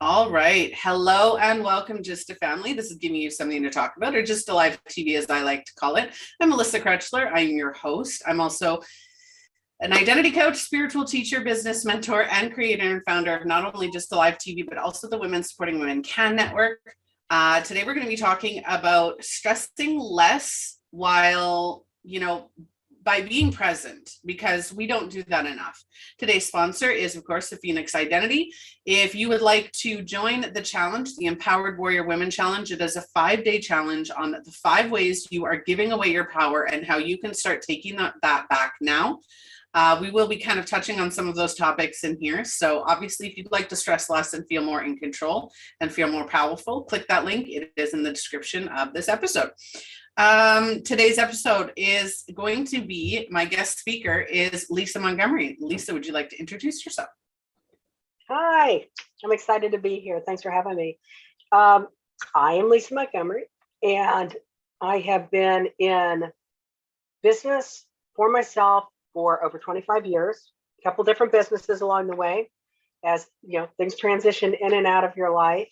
All right. Hello and welcome, Just a Family. This is giving you something to talk about, or Just a Live TV, as I like to call it. I'm Melissa Krechler. I'm your host. I'm also an identity coach, spiritual teacher, business mentor, and creator and founder of not only Just a Live TV, but also the Women Supporting Women Can Network. Today, we're going to be talking about stressing less while, by being present, because we don't do that enough. Today's sponsor is, of course, the Phoenix Identity. If you would like to join the challenge, the Empowered Warrior Women Challenge, it is a 5-day challenge on the 5 ways you are giving away your power and how you can start taking that back now. We will be kind of touching on some of those topics in here. So obviously, if you'd like to stress less and feel more in control and feel more powerful, click that link. It is in the description of this episode. Today's episode is going to be, my guest speaker is Lisa Montgomery. Lisa, would you like to introduce yourself? Hi, I'm excited to be here. Thanks for having me. I am Lisa Montgomery, and I have been in business for myself for over 25 years, a couple different businesses along the way, as things transition in and out of your life.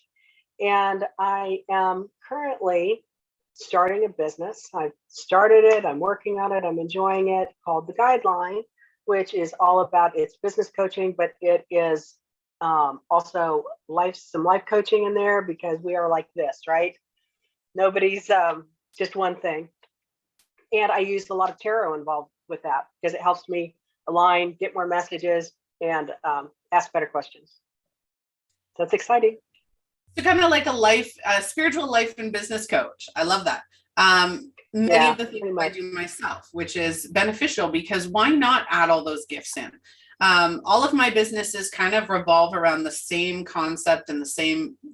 And I am currently starting a business. I've started it, I'm working on it, I'm enjoying it, called The Guideline, which is all about its business coaching, but it is also some life coaching in there, because we are like this, right? Nobody's just one thing. And I use a lot of tarot involved with that, because it helps me align, get more messages, and ask better questions. So it's exciting. So kind of like a spiritual life and business coach. I love that. Many of the things I do myself, which is beneficial, because why not add all those gifts in? All of my businesses kind of revolve around the same concept and the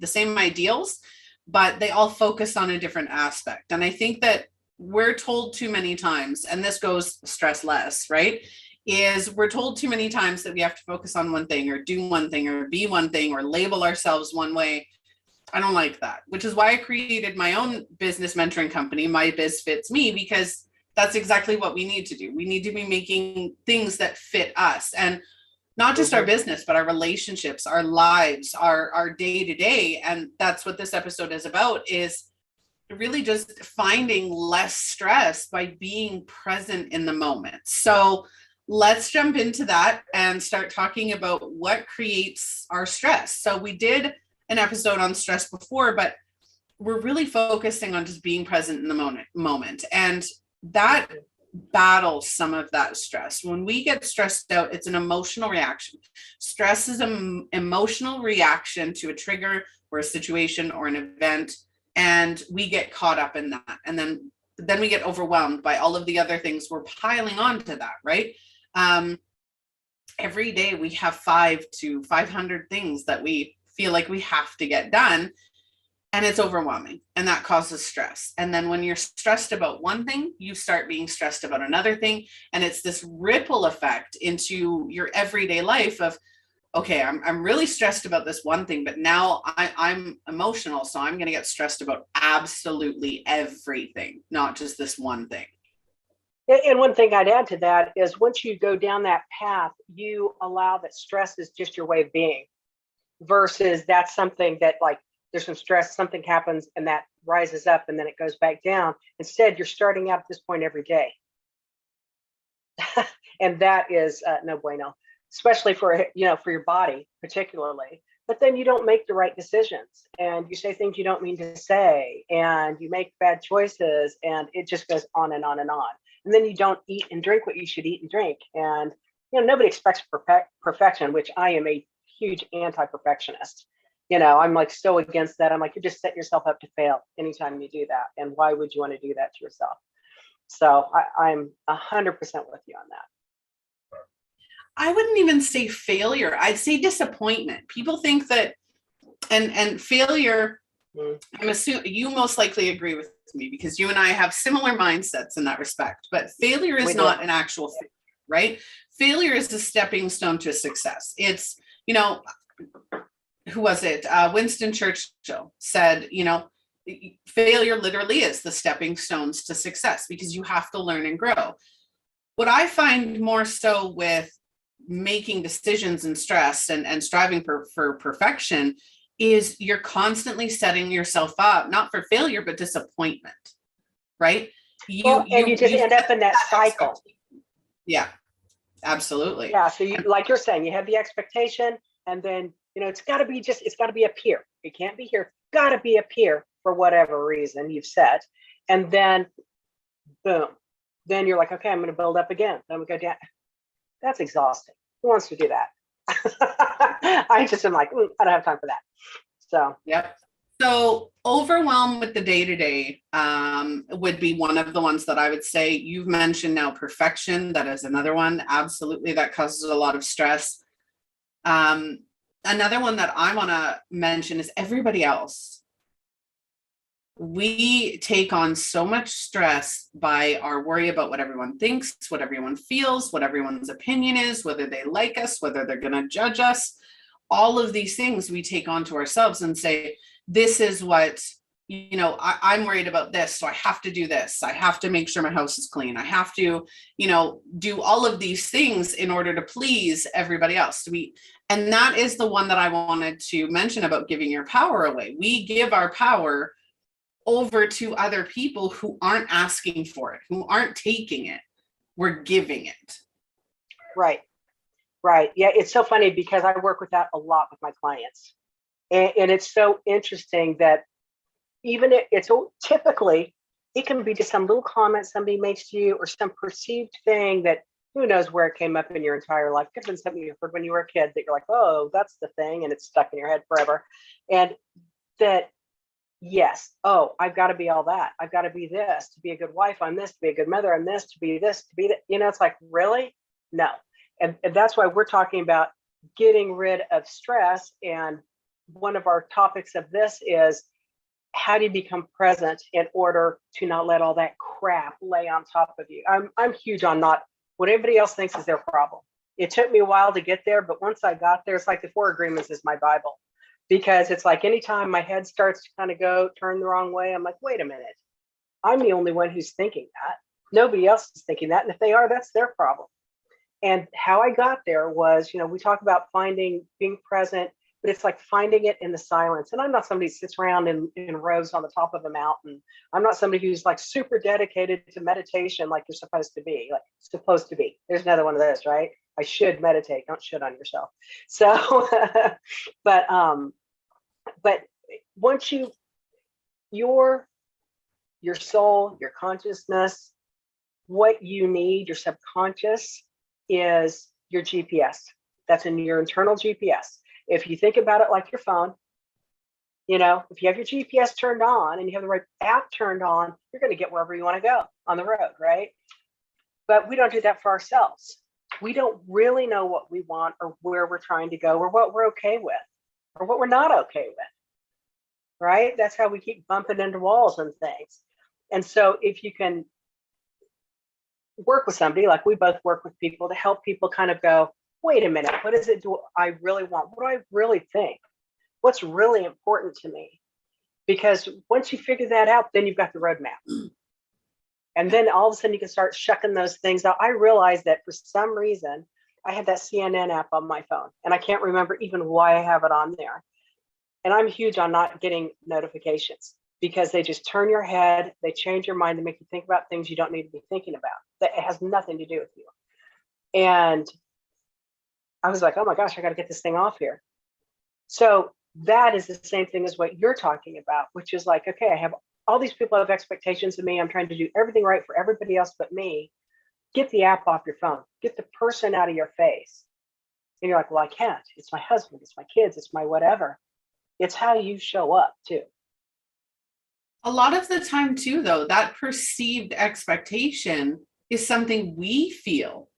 same ideals, but they all focus on a different aspect. And I think that we're told too many times, and this goes stress less, right? Is we're told too many times that we have to focus on one thing or do one thing or be one thing or label ourselves one way. I don't like that, which is why I created my own business mentoring company, My Biz Fits Me, because that's exactly what we need to do. We need to be making things that fit us, and not just our business, but our relationships, our lives, our day-to-day. And that's what this episode is about, is really just finding less stress by being present in the moment. So let's jump into that and start talking about what creates our stress. So we did an episode on stress before, but we're really focusing on just being present in the moment. And that battles some of that stress. When we get stressed out, it's an emotional reaction. Stress is an emotional reaction to a trigger or a situation or an event, and we get caught up in that. And then we get overwhelmed by all of the other things we're piling on to that, right? Every day we have 500 to 500 things that we feel like we have to get done, and it's overwhelming, and that causes stress. And then when you're stressed about one thing, you start being stressed about another thing, and it's this ripple effect into your everyday life of, okay, I'm really stressed about this one thing, but now I'm emotional, so I'm going to get stressed about absolutely everything, not just this one thing. And one thing I'd add to that is, once you go down that path, you allow that stress is just your way of being, versus that's something that, like, there's some stress, something happens, and that rises up and then it goes back down. Instead, you're starting out at this point every day. And that is no bueno, especially for your body particularly. But then you don't make the right decisions, and you say things you don't mean to say, and you make bad choices, and it just goes on and on and on. And then you don't eat and drink what you should eat and drink. And nobody expects perfection, which I am a huge anti-perfectionist. I'm like so against that. I'm like, you're just setting yourself up to fail anytime you do that. And why would you want to do that to yourself? So I'm 100% with you on that. I wouldn't even say failure. I'd say disappointment. People think that, and failure, I'm assuming you most likely agree with me, because you and I have similar mindsets in that respect, but failure is not an actual failure, right? Failure is a stepping stone to success. It's, who was it? Winston Churchill said, failure literally is the stepping stones to success, because you have to learn and grow. What I find more so with making decisions and stress and striving for perfection is you're constantly setting yourself up, not for failure, but disappointment, right? You just end up in that cycle. Yeah, absolutely. Yeah. So like you're saying, you have the expectation, and then, it's got to be up here. It can't be here. Got to be up here for whatever reason you've set. And then boom, then you're like, okay, I'm going to build up again. Then we go down. That's exhausting. Who wants to do that? I just am like, I don't have time for that. So, yep. So overwhelm with the day-to-day would be one of the ones that I would say. You've mentioned now perfection. That is another one. Absolutely. That causes a lot of stress. Another one that I want to mention is everybody else. We take on so much stress by our worry about what everyone thinks, what everyone feels, what everyone's opinion is, whether they like us, whether they're going to judge us. All of these things we take on to ourselves and say, this is what, I'm worried about this. So I have to do this. I have to make sure my house is clean. I have to, do all of these things in order to please everybody else. And that is the one that I wanted to mention about giving your power away. We give our power over to other people who aren't asking for it, who aren't taking it. We're giving it. Right. Yeah. It's so funny because I work with that a lot with my clients. And it's so interesting that even it's typically, it can be just some little comment somebody makes to you or some perceived thing that who knows where it came up in your entire life. Could have been something you heard when you were a kid that you're like, oh, that's the thing. And it's stuck in your head forever. And that, yes, oh, I've got to be all that. I've got to be this, to be a good wife. I'm this, to be a good mother. I'm this, to be this, to be that. It's like, really? No. And that's why we're talking about getting rid of stress. And one of our topics of this is, how do you become present in order to not let all that crap lay on top of you? I'm huge on not what everybody else thinks is their problem. It took me a while to get there, but once I got there, it's like the 4 Agreements is my Bible, because it's like anytime my head starts to kind of turn the wrong way, I'm like, wait a minute, I'm the only one who's thinking that. Nobody else is thinking that. And if they are, that's their problem. And how I got there was, we talk about being present, but it's like finding it in the silence. And I'm not somebody who sits around in rows on the top of a mountain. I'm not somebody who's like super dedicated to meditation like you're supposed to be. There's another one of those, right? I should meditate. Don't shit on yourself. So, but once your soul, your consciousness, what you need, your subconscious is your GPS. That's in your internal GPS. If you think about it like your phone, if you have your GPS turned on and you have the right app turned on, you're going to get wherever you want to go on the road, right? But we don't do that for ourselves. We don't really know what we want or where we're trying to go or what we're okay with or what we're not okay with, right? That's how we keep bumping into walls and things. And so if you can work with somebody, like we both work with people, to help people kind of go, wait a minute, what is it do I really want? What do I really think? What's really important to me? Because once you figure that out, then you've got the roadmap. And then all of a sudden you can start shucking those things out. I realized that for some reason, I have that CNN app on my phone, and I can't remember even why I have it on there. And I'm huge on not getting notifications because they just turn your head, they change your mind, they make you think about things you don't need to be thinking about. That it has nothing to do with you. And I was like, oh my gosh, I got to get this thing off here. So that is the same thing as what you're talking about, which is like, okay, I have all these people have expectations of me. I'm trying to do everything right for everybody else but me. Get the app off your phone. Get the person out of your face. And you're like, well, I can't. It's my husband. It's my kids. It's my whatever. It's how you show up too. A lot of the time too, though, that perceived expectation is something we feel.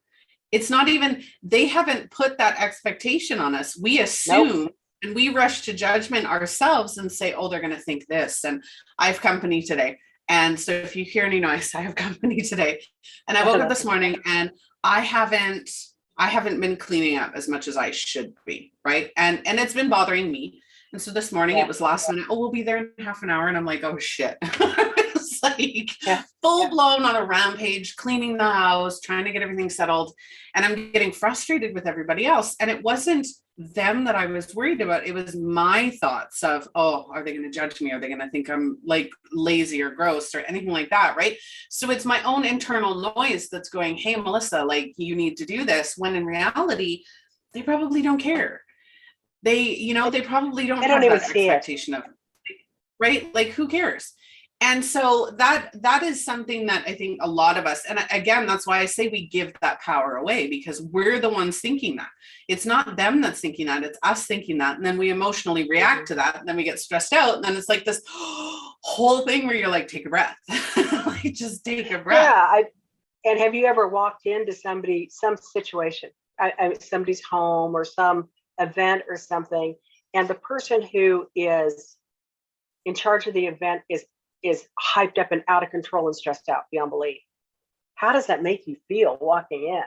It's not even, they haven't put that expectation on us. We assume. Nope. And we rush to judgment ourselves and say, oh, they're going to think this. And I have company today. And so if you hear any noise, I have company today. And I woke up this morning and I haven't been cleaning up as much as I should be. Right. And it's been bothering me. And so this morning it was last minute. Oh, we'll be there in half an hour. And I'm like, oh shit. like full blown on a rampage, cleaning the house, trying to get everything settled. And I'm getting frustrated with everybody else. And it wasn't them that I was worried about. It was my thoughts of, oh, are they going to judge me? Are they going to think I'm like lazy or gross or anything like that? Right. So it's my own internal noise that's going, hey, Melissa, like you need to do this. When in reality, they probably don't care. They probably don't have that expectation of, right? Like who cares? And so that is something that I think a lot of us, and again, that's why I say we give that power away, because we're the ones thinking that. It's not them that's thinking that, it's us thinking that. And then we emotionally react to that. And then we get stressed out. And then it's like this whole thing where you're like, take a breath. Like, just take a breath. Yeah. And have you ever walked into some situation, somebody's home or some event or something, and the person who is in charge of the event is hyped up and out of control and stressed out beyond belief? How does that make you feel walking in?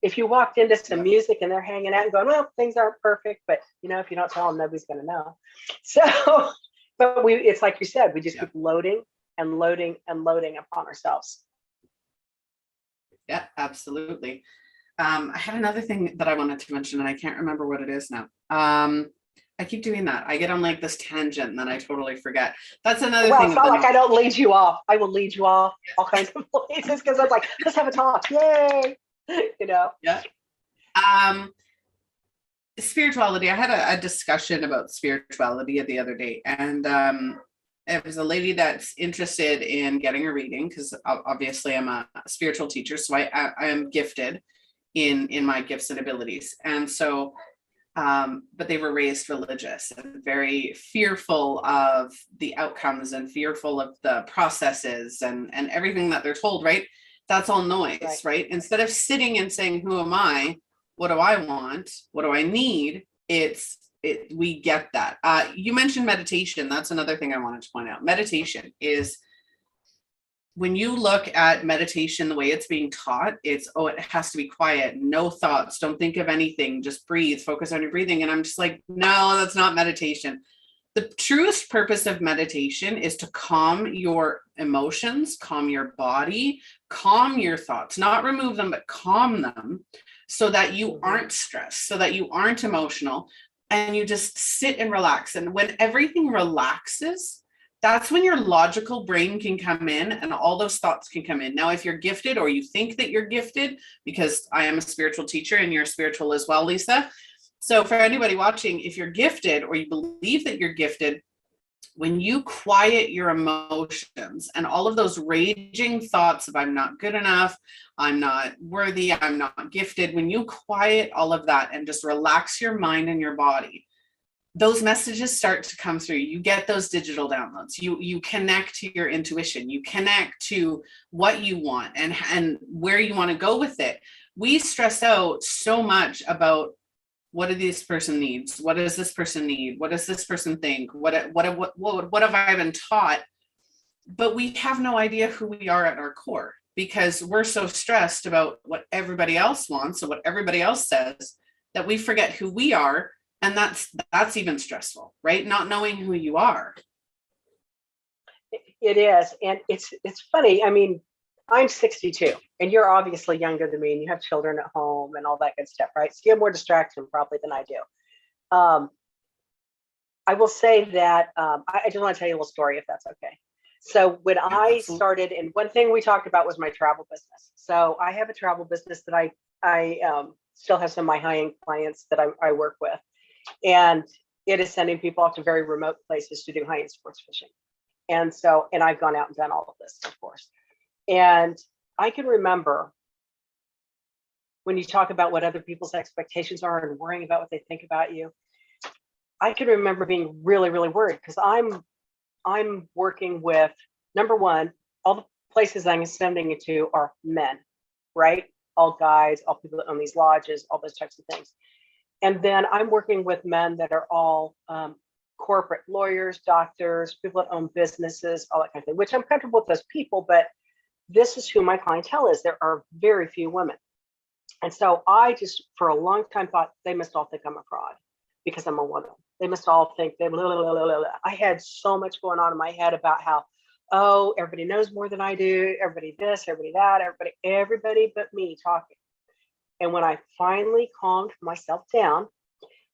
If you walked into some music and they're hanging out and going, well, things aren't perfect, but if you don't tell them, nobody's going to know. So, but it's like you said, we just keep loading and loading and loading upon ourselves. Yeah, absolutely. I had another thing that I wanted to mention, and I can't remember what it is now. I keep doing that. I get on like this tangent and then I totally forget. That's another thing. It's not like I don't lead you off. I will lead you off all kinds of places because I'm like, let's have a talk. Yay. Yeah. Spirituality. I had a discussion about spirituality the other day, and it was a lady that's interested in getting a reading, because obviously I'm a spiritual teacher, so I am gifted in my gifts and abilities. And so but they were raised religious and very fearful of the outcomes and fearful of the processes and everything that they're told, right? That's all noise, right? Instead of sitting and saying, who am I? What do I want? What do I need? We get that. You mentioned meditation. That's another thing I wanted to point out. Meditation is, when you look at meditation, the way it's being taught, it has to be quiet, no thoughts, don't think of anything, just breathe, focus on your breathing. And I'm just like, no, that's not meditation. The truest purpose of meditation is to calm your emotions, calm your body, calm your thoughts, not remove them, but calm them, so that you aren't stressed, so that you aren't emotional, and you just sit and relax. And when everything relaxes, that's when your logical brain can come in and all those thoughts can come in. Now, if you're gifted, or you think that you're gifted, because I am a spiritual teacher and you're spiritual as well, Lisa. So for anybody watching, if you're gifted or you believe that you're gifted, when you quiet your emotions and all of those raging thoughts of I'm not good enough, I'm not worthy, I'm not gifted, when you quiet all of that and just relax your mind and your body, those messages start to come through. You get those digital downloads. You connect to your intuition. You connect to what you want and where you want to go with it. We stress out so much about, what do this person needs? What does this person need? What does this person think? What have I been taught? But we have no idea who we are at our core, because we're so stressed about what everybody else wants or what everybody else says, that we forget who we are. And that's even stressful, right? Not knowing who you are. It is. And it's funny. I mean, I'm 62 and you're obviously younger than me, and you have children at home and all that good stuff, right? So you have more distraction probably than I do. I will say that I just want to tell you a little story, if that's okay. So when I started, and one thing we talked about was my travel business. So I have a travel business that I still have some of my high-end clients that I work with. And it is sending people off to very remote places to do high-end sports fishing. And I've gone out and done all of this, of course. And I can remember when you talk about what other people's expectations are and worrying about what they think about you, I can remember being really, really worried, because I'm working with, number one, all the places I'm sending it to are men, right? All guys, all people that own these lodges, all those types of things. And then I'm working with men that are all corporate lawyers, doctors, people that own businesses, all that kind of thing, which I'm comfortable with those people, but this is who my clientele is. There are very few women. And so I just, for a long time, thought they must all think I'm a fraud because I'm a woman. They must all think they blah, blah, blah, blah, blah. I had so much going on in my head about how oh, everybody knows more than I do, everybody this, everybody that, everybody but me talking. And when I finally calmed myself down,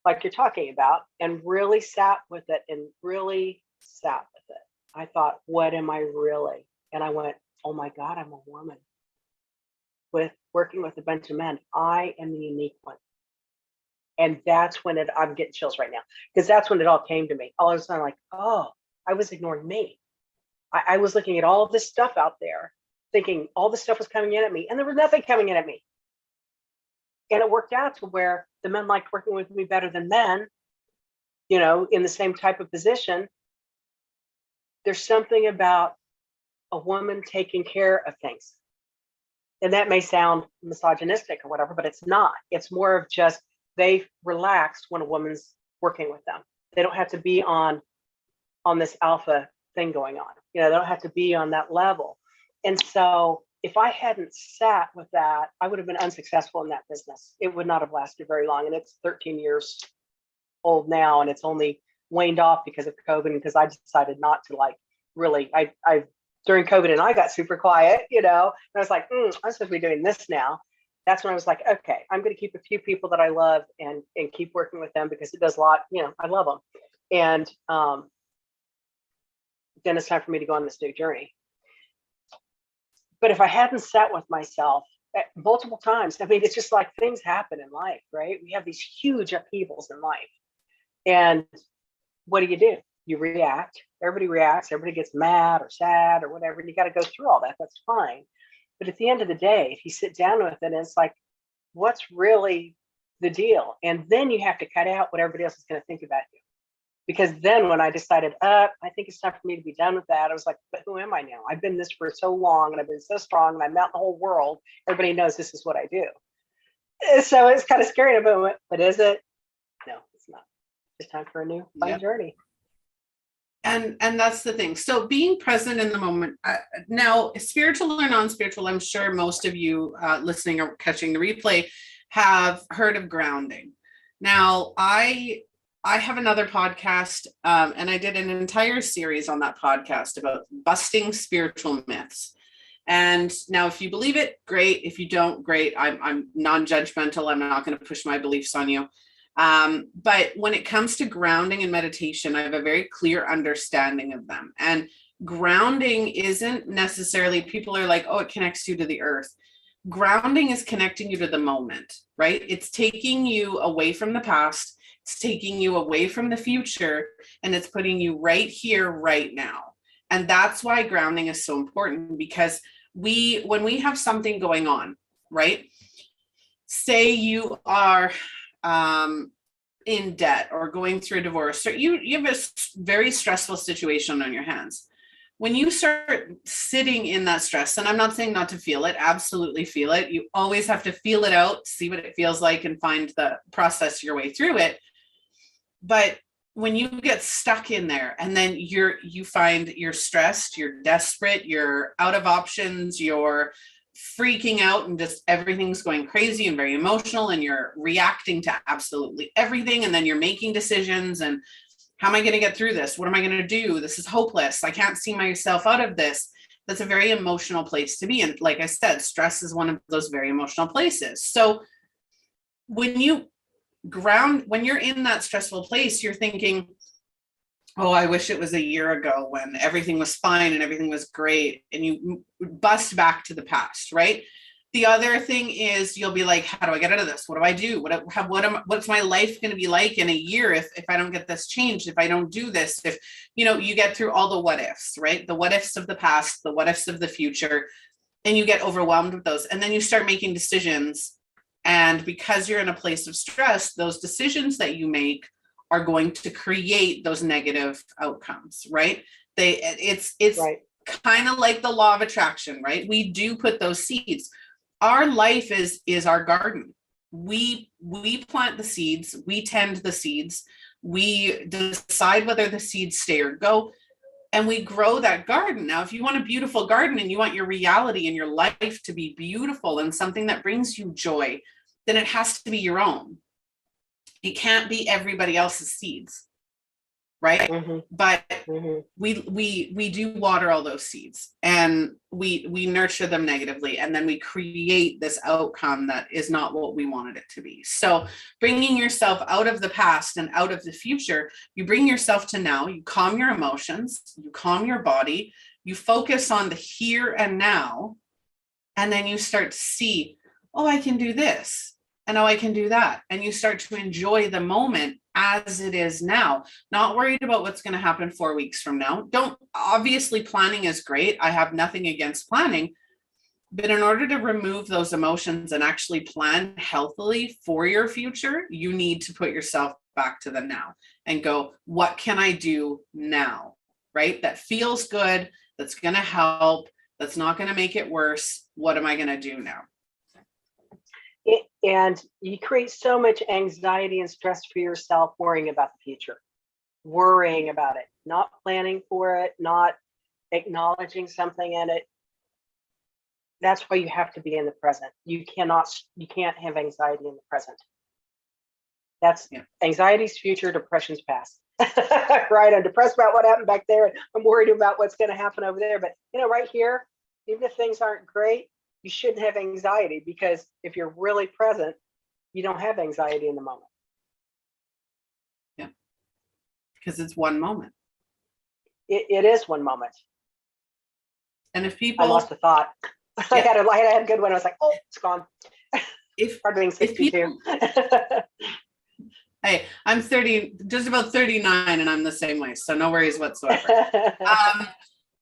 like you're talking about, and really sat with it and really sat with it, I thought, what am I really? And I went, oh my God, I'm a woman with working with a bunch of men. I am the unique one. And that's when I'm getting chills right now, because that's when it all came to me. All of a sudden, like, oh, I was ignoring me. I was looking at all of this stuff out there, thinking all this stuff was coming in at me, and there was nothing coming in at me. And it worked out to where the men liked working with me better than men, in the same type of position. There's something about a woman taking care of things. And that may sound misogynistic or whatever, but it's not. It's more of just they relaxed when a woman's working with them. They don't have to be on this alpha thing going on. They don't have to be on that level. And so if I hadn't sat with that, I would have been unsuccessful in that business. It would not have lasted very long. And it's 13 years old now, and it's only waned off because of COVID, and because I decided not to really, I during COVID, and I got super quiet, and I was like, I'm supposed to be doing this now. That's when I was like, okay, I'm going to keep a few people that I love and keep working with them, because it does a lot, I love them. And then it's time for me to go on this new journey. But if I hadn't sat with myself multiple times, I mean, it's just like things happen in life, right? We have these huge upheavals in life. And what do? You react. Everybody reacts. Everybody gets mad or sad or whatever. And you got to go through all that. That's fine. But at the end of the day, if you sit down with it, it's like, what's really the deal? And then you have to cut out what everybody else is going to think about you. Because then when I decided, I think it's time for me to be done with that, I was like, but who am I now? I've been this for so long, and I've been so strong, and I'm out in the whole world. Everybody knows this is what I do. So it's kind of scary in a moment, but is it? No, it's not. It's time for a new fun journey. And that's the thing. So being present in the moment. Now, spiritual or non-spiritual, I'm sure most of you listening or catching the replay have heard of grounding. Now, I have another podcast, and I did an entire series on that podcast about busting spiritual myths. And now, if you believe it, great. If you don't, great. I'm non-judgmental. I'm not going to push my beliefs on you. But when it comes to grounding and meditation, I have a very clear understanding of them. And grounding isn't necessarily, people are like, oh, it connects you to the earth. Grounding is connecting you to the moment, right? It's taking you away from the past. It's taking you away from the future, and it's putting you right here, right now. And that's why grounding is so important, because when we have something going on, right? Say you are in debt or going through a divorce, or you have a very stressful situation on your hands. When you start sitting in that stress, and I'm not saying not to feel it, absolutely feel it. You always have to feel it out, see what it feels like, and process your way through it. But when you get stuck in there, and then you find you're stressed, you're desperate, you're out of options, you're freaking out, and just everything's going crazy and very emotional, and you're reacting to absolutely everything, and then you're making decisions, and how am I going to get through this? What am I going to do? This is hopeless. I can't see myself out of this. That's a very emotional place to be. And like I said, stress is one of those very emotional places. So when you ground, when you're in that stressful place, you're thinking, oh, I wish it was a year ago when everything was fine and everything was great. And you bust back to the past, right? The other thing is you'll be like, how do I get out of this? What do I do? What's my life going to be like in a year if I don't get this changed, if I don't do this, if, you get through all the what ifs, right? The what ifs of the past, the what ifs of the future, and you get overwhelmed with those. And then you start making decisions. And because you're in a place of stress, those decisions that you make are going to create those negative outcomes, right? It's right. Kind of like the law of attraction, right? We do put those seeds. Our life is our garden. We plant the seeds, we tend the seeds, we decide whether the seeds stay or go, and we grow that garden. Now, if you want a beautiful garden and you want your reality and your life to be beautiful and something that brings you joy, then it has to be your own. It can't be everybody else's seeds, right? Mm-hmm. But Mm-hmm. we do water all those seeds, and we nurture them negatively, and then we create this outcome that is not what we wanted it to be. So bringing yourself out of the past and out of the future, you bring yourself to now, you calm your emotions, you calm your body, you focus on the here and now, and then you start to see, oh, I can do this, and oh, I can do that. And you start to enjoy the moment as it is now, not worried about what's going to happen 4 weeks from now. Don't, obviously, planning is great. I have nothing against planning. But in order to remove those emotions and actually plan healthily for your future, you need to put yourself back to the now and go, what can I do now? Right? That feels good, that's going to help, that's not going to make it worse. What am I going to do now? And you create so much anxiety and stress for yourself worrying about the future, worrying about it, not planning for it, not acknowledging something in it. That's why you have to be in the present. You can't have anxiety in the present. That's anxiety's future, depression's past. Right? I'm depressed about what happened back there, and I'm worried about what's going to happen over there. But right here, even if things aren't great, you shouldn't have anxiety, because if you're really present, you don't have anxiety in the moment. Yeah. Because it's one moment. It is one moment. And if people, I lost a thought. Yeah. I had a good one. I was like, oh, it's gone. If hard being 62. Hey, I'm 30, just about 39, and I'm the same way. So no worries whatsoever.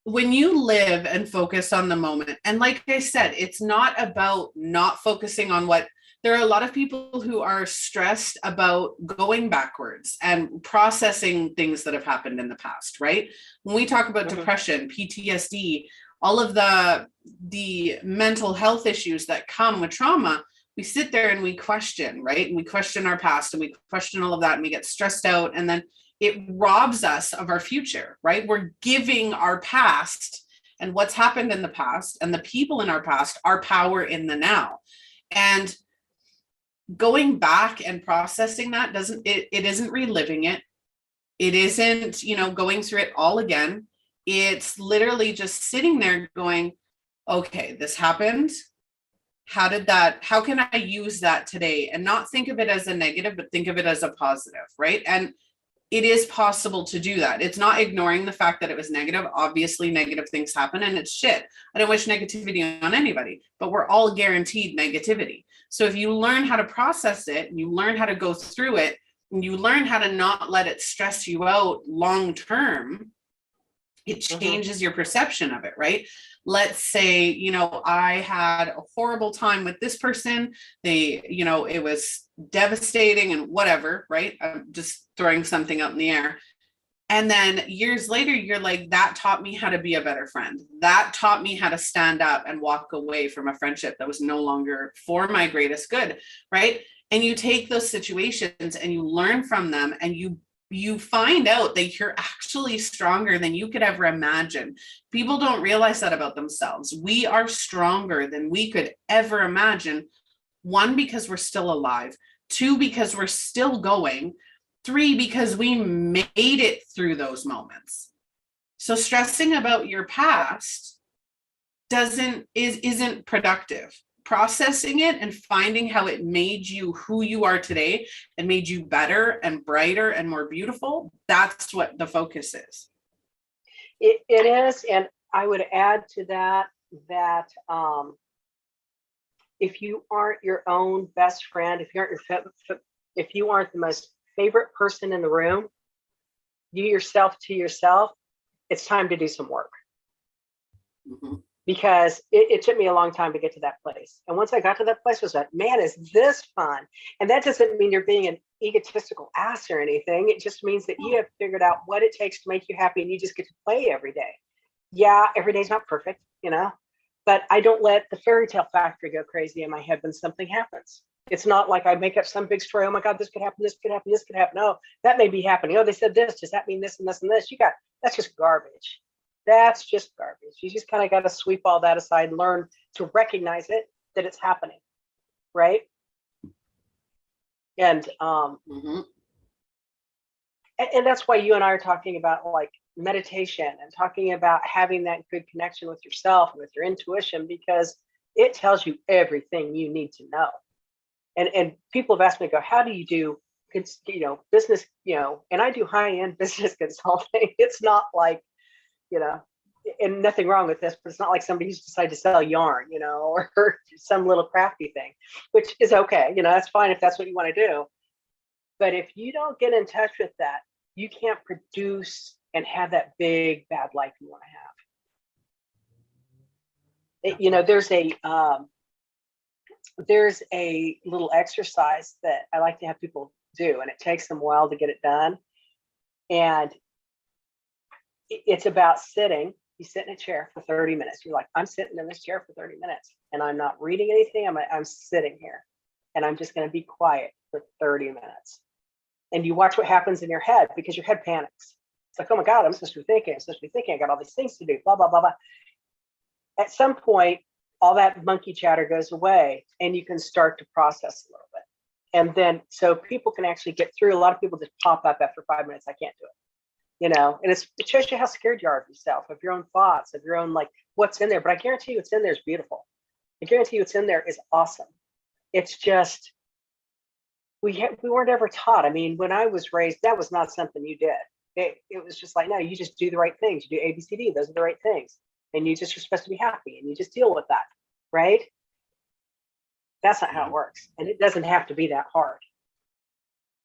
When you live and focus on the moment, and like I said, it's not about not focusing on what, there are a lot of people who are stressed about going backwards and processing things that have happened in the past, right? When we talk about depression, PTSD, all of the mental health issues that come with trauma, we sit there and we question, right? And we question our past, and we question all of that, and we get stressed out, and then it robs us of our future, right? We're giving our past and what's happened in the past and the people in our past our power in the now. And going back and processing that it isn't reliving it. It isn't, going through it all again. It's literally just sitting there going, okay, this happened. How can I use that today? And not think of it as a negative, but think of it as a positive, right? And it is possible to do that. It's not ignoring the fact that it was negative. Obviously, negative things happen, and it's shit. I don't wish negativity on anybody, but we're all guaranteed negativity. So if you learn how to process it, and you learn how to go through it, and you learn how to not let it stress you out long term, it changes your perception of it, right? Let's say, I had a horrible time with this person. It was devastating and whatever, right? I'm just throwing something out in the air. And then years later, you're like, that taught me how to be a better friend. That taught me how to stand up and walk away from a friendship that was no longer for my greatest good, right? And you take those situations and you learn from them, and you find out that you're actually stronger than you could ever imagine. People don't realize that about themselves. We are stronger than we could ever imagine. 1, because we're still alive. 2, because we're still going. 3, because we made it through those moments. So stressing about your past isn't productive. Processing it and finding how it made you who you are today and made you better and brighter and more beautiful, that's what the focus is. It is. And I would add to that if you aren't your own best friend, if you aren't the most favorite person in the room, you yourself to yourself, it's time to do some work. Because it took me a long time to get to that place. And once I got to that place, I was like, man, is this fun? And that doesn't mean you're being an egotistical ass or anything. It just means that you have figured out what it takes to make you happy, and you just get to play every day. Yeah, every day's not perfect, but I don't let the fairy tale factory go crazy in my head when something happens. It's not like I make up some big story. Oh my God, this could happen, this could happen, this could happen. No, that may be happening. Oh, they said this. Does that mean this and this and this? That's just garbage. That's just garbage. You just kind of got to sweep all that aside and learn to recognize it, that it's happening, right? And And that's why you and I are talking about like meditation and talking about having that good connection with yourself and with your intuition, because it tells you everything you need to know. And people have asked me, go, how do you do, business, and I do high-end business consulting. It's not like, and nothing wrong with this, but it's not like somebody who's decided to sell yarn, or some little crafty thing, which is okay. That's fine if that's what you want to do. But if you don't get in touch with that, you can't produce and have that big, bad life you want to have. There's a little exercise that I like to have people do, and it takes them a while to get it done. And it's about sitting. You sit in a chair for 30 minutes. You're like, I'm sitting in this chair for 30 minutes and I'm not reading anything. I'm sitting here and I'm just going to be quiet for 30 minutes. And you watch what happens in your head, because your head panics. It's like, oh my God, I'm supposed to be thinking. I got all these things to do, blah, blah, blah, blah. At some point, all that monkey chatter goes away and you can start to process a little bit. And then, so people can actually get through. A lot of people just pop up after 5 minutes. I can't do it, and it shows you how scared you are of yourself, of your own thoughts, of your own, like, what's in there. But I guarantee you what's in there is beautiful. I guarantee you what's in there is awesome. It's just, we weren't ever taught. I mean, when I was raised, that was not something you did. It was just like, no, you just do the right things. You do A, B, C, D. Those are the right things. And you're supposed to be happy, and you just deal with that, right? That's not how it works. And it doesn't have to be that hard.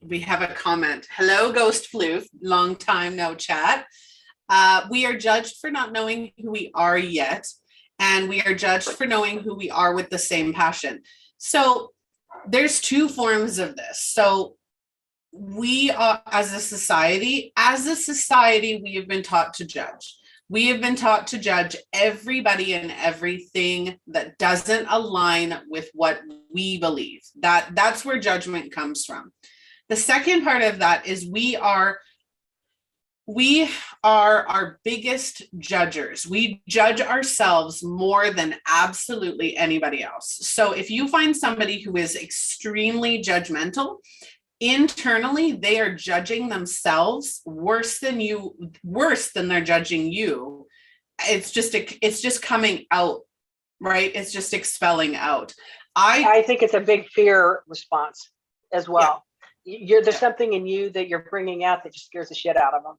We have a comment. Hello, Ghost Floof. Long time no chat. We are judged for not knowing who we are yet. And we are judged for knowing who we are with the same passion. So there's two forms of this. So we are, as a society, we have been taught to judge. We have been taught to judge everybody and everything that doesn't align with what we believe. That's where judgment comes from. The second part of that is we are our biggest judgers. We judge ourselves more than absolutely anybody else. So if you find somebody who is extremely judgmental, internally they are judging themselves worse than they're judging you. It's just coming out, right? It's just expelling out. I think it's a big fear response as well. Yeah. There's something in you that you're bringing out that just scares the shit out of them.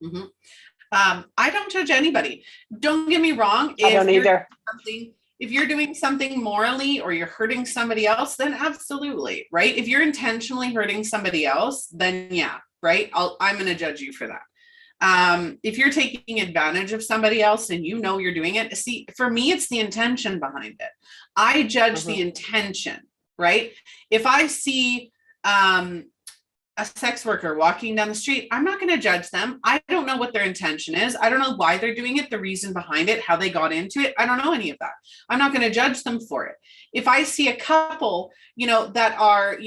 Mm-hmm. I don't judge anybody. Don't get me wrong. I don't either. If you're doing something morally or you're hurting somebody else, then absolutely, right? If you're intentionally hurting somebody else, then yeah, right? I'm going to judge you for that. If you're taking advantage of somebody else and you're doing it, see, for me, it's the intention behind it. I judge the intention, right? If I see a sex worker walking down the street, I'm not going to judge them. I don't know what their intention is. I don't know why they're doing it, the reason behind it, how they got into it. I don't know any of that. I'm not going to judge them for it. If I see a couple, that are,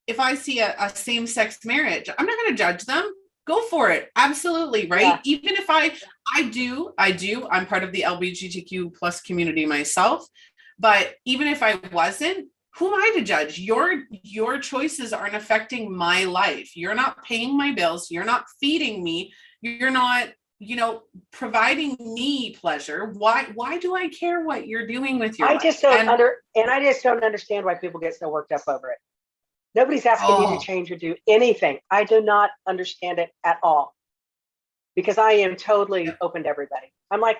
if I see a same-sex marriage, I'm not going to judge them. Go for it. Absolutely. Right. Yeah. Even if I do, I'm part of the LGBTQ plus community myself. But even if I wasn't, who am I to judge? Your choices aren't affecting my life. You're not paying my bills. You're not feeding me. You're not, providing me pleasure. Why do I care what you're doing with your life? I just don't understand why people get so worked up over it. Nobody's asking you to change or do anything. I do not understand it at all, because I am totally open to everybody. I'm like,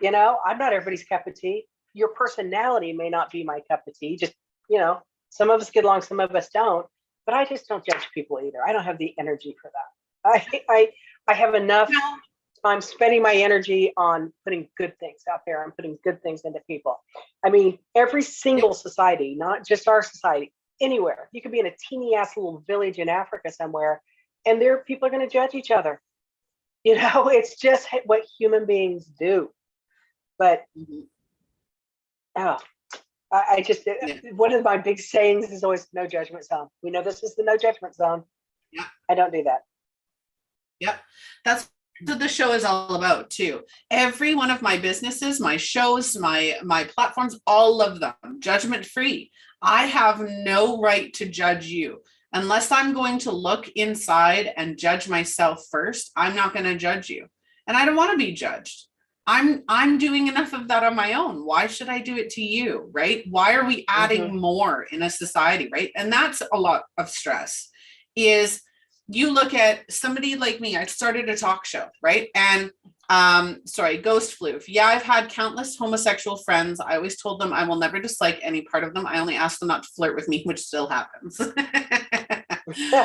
I'm not everybody's cup of tea. Your personality may not be my cup of tea. Just, some of us get along, some of us don't, but I just don't judge people either. I don't have the energy for that. I have enough. I'm spending my energy on putting good things out there. I'm putting good things into people. I mean, every single society, not just our society, anywhere. You could be in a teeny ass little village in Africa somewhere, and there people are going to judge each other. It's just what human beings do. But one of my big sayings is always no judgment zone. We know this is the no judgment zone. Yeah. I don't do that. Yep. That's what the show is all about too. Every one of my businesses, my shows, my platforms, all of them, judgment free. I have no right to judge you. Unless I'm going to look inside and judge myself first, I'm not going to judge you. And I don't want to be judged. I'm doing enough of that on my own. Why should I do it to you? Right? Why are we adding more in a society? Right? And that's a lot of stress. Is you look at somebody like me, I started a talk show, right? And ghost floof. Yeah, I've had countless homosexual friends. I always told them I will never dislike any part of them. I only ask them not to flirt with me, which still happens.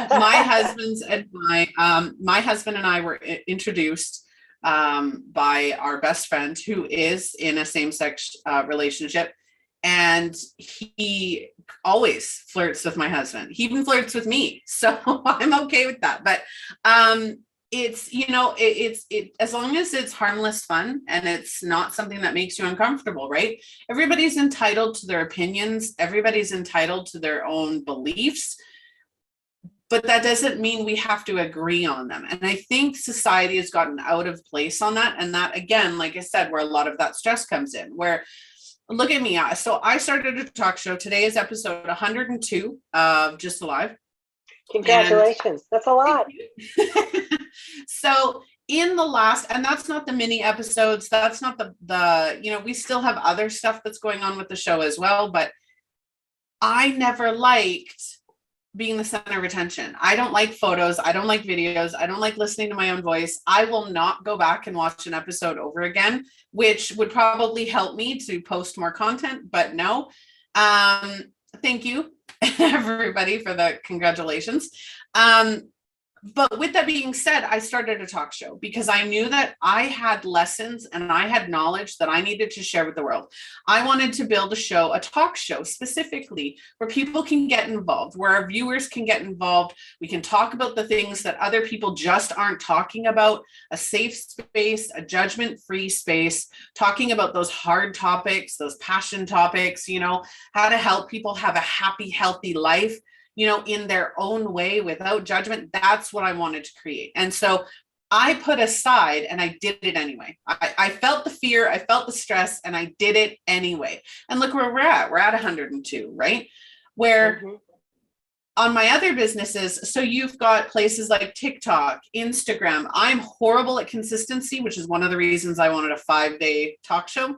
My husband and I were introduced by our best friend who is in a same-sex relationship, and he always flirts with my husband. He even flirts with me, so I'm okay with that. But it's, you know, it's as long as it's harmless fun and it's not something that makes you uncomfortable, right? Everybody's entitled to their opinions. Everybody's entitled to their own beliefs. But that doesn't mean we have to agree on them. And I think society has gotten out of place on that. And that, again, like I said, where a lot of that stress comes in, where look at me. So I started a talk show. Today is episode 102 of Just Alive. Congratulations. That's a lot. So in the last, and that's not the mini episodes, that's not the, you know, we still have other stuff that's going on with the show as well, but I never liked being the center of attention. I don't like photos. I don't like videos. I don't like listening to my own voice. I will not go back and watch an episode over again, which would probably help me to post more content, but no. Thank you everybody for the congratulations. But with that being said, I started a talk show because I knew that I had lessons and I had knowledge that I needed to share with the world. I wanted to build a show, a talk show specifically, where people can get involved, where our viewers can get involved. We can talk about the things that other people just aren't talking about, a safe space, a judgment-free space, talking about those hard topics, those passion topics, you know, how to help people have a happy, healthy life, you know, in their own way without judgment. That's what I wanted to create. And so I put aside and I did it anyway. I felt the fear, I felt the stress, and I did it anyway. And look where we're at. We're at 102, right? Where on my other businesses, so you've got places like TikTok, Instagram. I'm horrible at consistency, which is one of the reasons I wanted a 5-day talk show.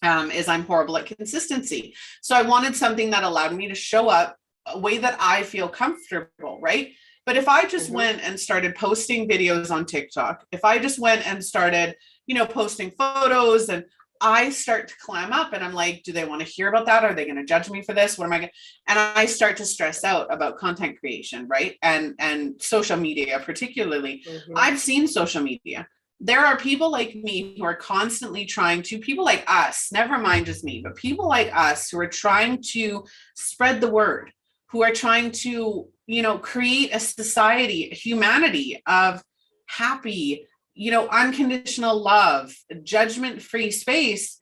Is I'm horrible at consistency. So I wanted something that allowed me to show up a way that I feel comfortable, right? But if I just went and started posting videos on TikTok, if I just went and started, you know, posting photos, and I start to clam up and I'm like, do they want to hear about that? Are they going to judge me for this? What am I going to? And I start to stress out about content creation, right? And social media, particularly. I've seen social media. There are people like me who are constantly trying to, people like us, never mind just me, but people like us who are trying to spread the word, who are trying to, you know, create a society, a humanity of happy, you know, unconditional love, judgment-free space.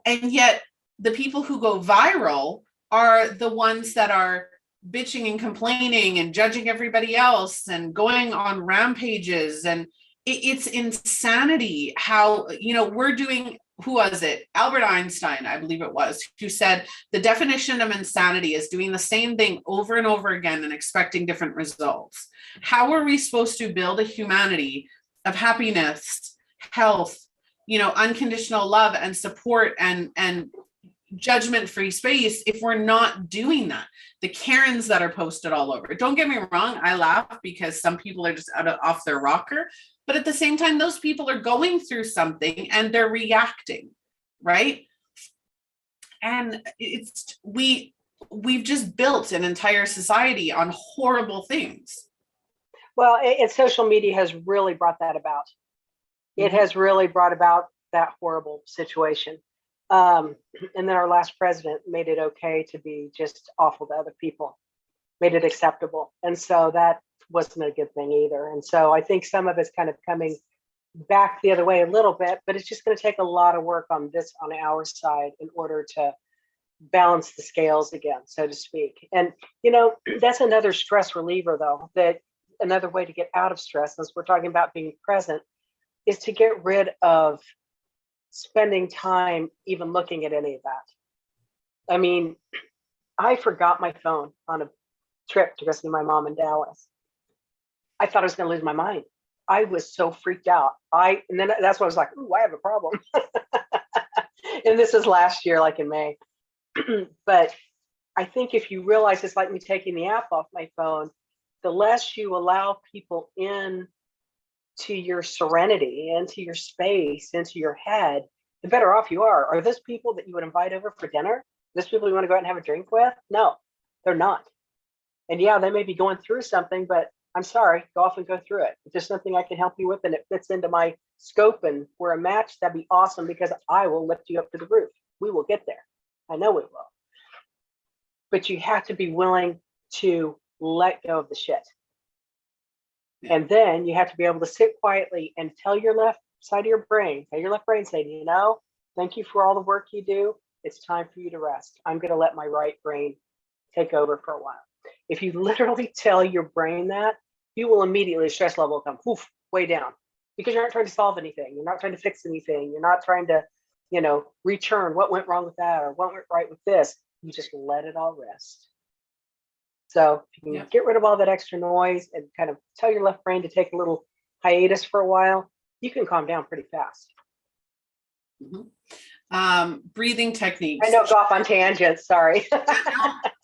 And yet the people who go viral are the ones that are bitching and complaining and judging everybody else and going on rampages. And it's insanity how, you know, we're doing, who was it? Albert Einstein, I believe it was, who said the definition of insanity is doing the same thing over and over again and expecting different results. How are we supposed to build a humanity of happiness, health, you know, unconditional love and support and judgment-free space if we're not doing that? The Karens that are posted all over. Don't get me wrong, I laugh because some people are just off their rocker. But at the same time, those people are going through something and they're reacting, right? And it's we've just built an entire society on horrible things. Well, social media has really brought that about. It has really brought about that horrible situation. And then our last president made it okay to be just awful to other people, made it acceptable. And so that wasn't a good thing either. And so I think some of it's kind of coming back the other way a little bit, but it's just going to take a lot of work on our side in order to balance the scales again, so to speak. And, you know, that's another stress reliever though, that another way to get out of stress, as we're talking about being present, is to get rid of spending time even looking at any of that. I mean, I forgot my phone on a trip to go see my mom in Dallas. I thought I was going to lose my mind. I was so freaked out. And then that's when I was like, ooh, I have a problem. And this is last year, like in May. But I think if you realize it's like me taking the app off my phone, the less you allow people in to your serenity, into your space, into your head, the better off you are. Are those people that you would invite over for dinner? Those people you want to go out and have a drink with? No, they're not. And yeah, they may be going through something, but I'm sorry, go off and go through it. If there's something I can help you with and it fits into my scope and we're a match, that'd be awesome, because I will lift you up to the roof. We will get there. I know we will. But you have to be willing to let go of the shit. Yeah. And then you have to be able to sit quietly and tell your left side of your brain, say, you know, thank you for all the work you do. It's time for you to rest. I'm going to let my right brain take over for a while. If you literally tell your brain that, you will immediately, stress level come way down, because you're not trying to solve anything. You're not trying to fix anything. You're not trying to, return what went wrong with that or what went right with this. You just let it all rest. So if you can get rid of all that extra noise and kind of tell your left brain to take a little hiatus for a while, you can calm down pretty fast. Mm-hmm. Breathing techniques. I know, go off on tangents, sorry.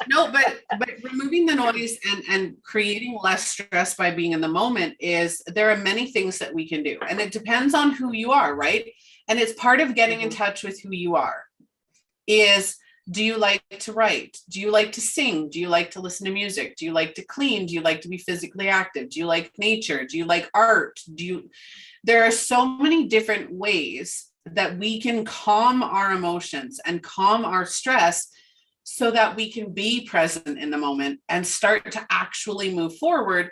No, but removing the noise and creating less stress by being in the moment there are many things that we can do. And it depends on who you are, right? And it's part of getting in touch with who you are. Do you like to write? Do you like to sing? Do you like to listen to music? Do you like to clean? Do you like to be physically active? Do you like nature? Do you like art? There are so many different ways that we can calm our emotions and calm our stress so that we can be present in the moment and start to actually move forward.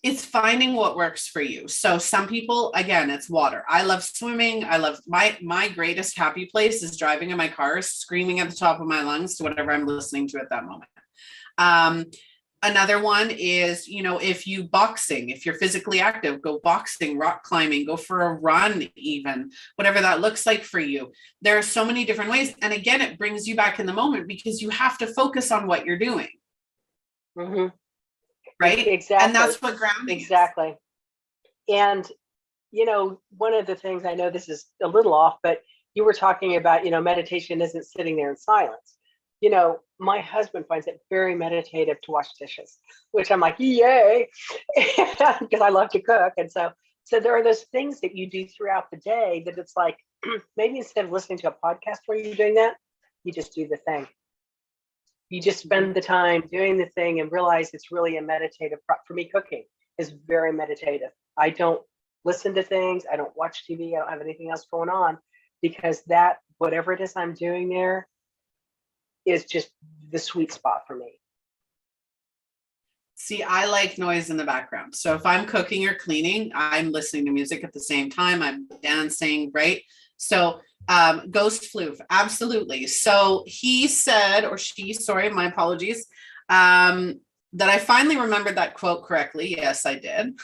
It's finding what works for you. So some people, again, it's water. I love swimming. I love my greatest happy place is driving in my car, screaming at the top of my lungs to whatever I'm listening to at that moment. Another one is, if you're physically active, go boxing, rock climbing, go for a run, even whatever that looks like for you. There are so many different ways. And again, it brings you back in the moment because you have to focus on what you're doing. Mm-hmm. Right? Exactly. And that's what grounding is. Exactly. And, one of the things, I know this is a little off, but you were talking about, meditation isn't sitting there in silence. My husband finds it very meditative to wash dishes, which I'm like, yay, because I love to cook. And so there are those things that you do throughout the day that it's like, maybe instead of listening to a podcast where you're doing that, you just do the thing. You just spend the time doing the thing and realize it's really a meditative. For me, cooking is very meditative. I don't listen to things. I don't watch TV. I don't have anything else going on, because that, whatever it is I'm doing there, is just the sweet spot for me. See, I like noise in the background. So if I'm cooking or cleaning, I'm listening to music at the same time. I'm dancing, right? So Ghost Floof, absolutely. So he said, or she, sorry, my apologies, that I finally remembered that quote correctly. Yes, I did.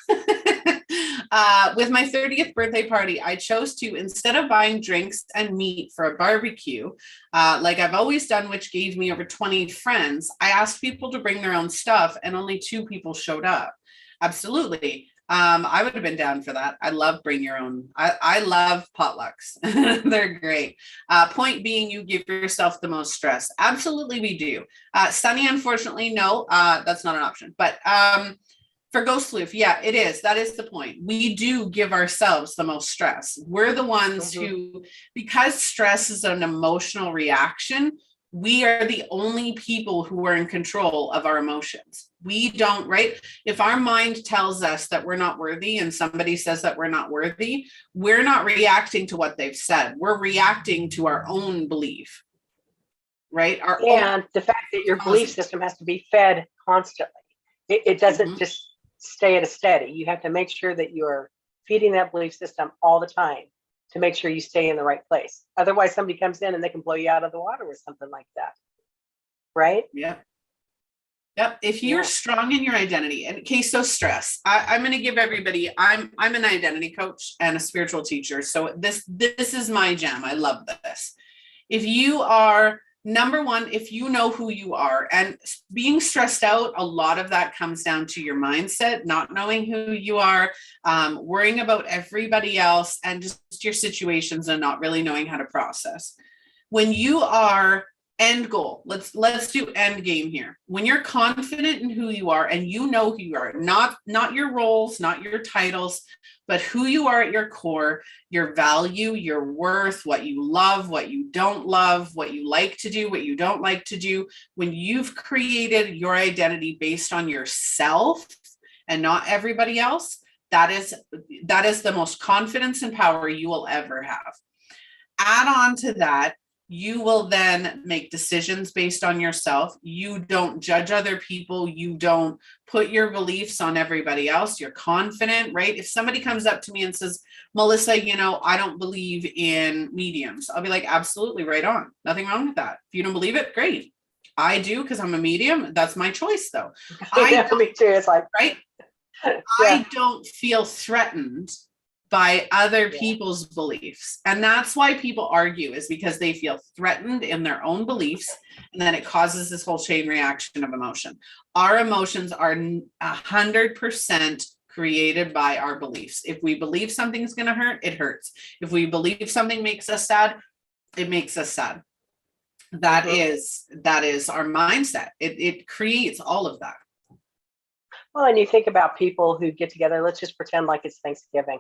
With my 30th birthday party, I chose to, instead of buying drinks and meat for a barbecue, like I've always done, which gave me over 20 friends, I asked people to bring their own stuff and only 2 people showed up. Absolutely. I would have been down for that. I love bring your own. I love potlucks. They're great. Point being, you give yourself the most stress. Absolutely, we do. Sunny, unfortunately, no, that's not an option. But for Ghost Floof, yeah, it is. That is the point. We do give ourselves the most stress. We're the ones who, because stress is an emotional reaction, we are the only people who are in control of our emotions. We don't, right? If our mind tells us that we're not worthy and somebody says that we're not worthy, we're not reacting to what they've said. We're reacting to our own belief, right? And the fact that your belief system has to be fed constantly. It doesn't just stay at a steady. You have to make sure that you're feeding that belief system all the time to make sure you stay in the right place. Otherwise, somebody comes in and they can blow you out of the water with something like that. Right? Yeah. Yep. If you're strong in your identity, and okay, so stress, I'm going to give everybody, I'm an identity coach and a spiritual teacher. So this is my jam. I love this. If you are Number one, if you know who you are, and being stressed out, a lot of that comes down to your mindset, not knowing who you are, worrying about everybody else, and just your situations and not really knowing how to process. When you are end goal, let's do end game here. When you're confident in who you are and you know who you are, not your roles, not your titles, but who you are at your core, your value, your worth, what you love, what you don't love, what you like to do, what you don't like to do. When you've created your identity based on yourself and not everybody else, that is the most confidence and power you will ever have. Add on to that, you will then make decisions based on yourself. You don't judge other people. You don't put your beliefs on everybody else. You're confident, right? If somebody comes up to me and says, Melissa, I don't believe in mediums, I'll be like, absolutely, right on. Nothing wrong with that. If you don't believe it, great. I do, because I'm a medium. That's my choice, though. Me too. It's like, right? Yeah. I don't feel threatened by other people's beliefs. And that's why people argue, is because they feel threatened in their own beliefs. And then it causes this whole chain reaction of emotion. Our emotions are 100% created by our beliefs. If we believe something's going to hurt, it hurts. If we believe something makes us sad, it makes us sad. That is our mindset. It creates all of that. Well, and you think about people who get together, let's just pretend like it's Thanksgiving.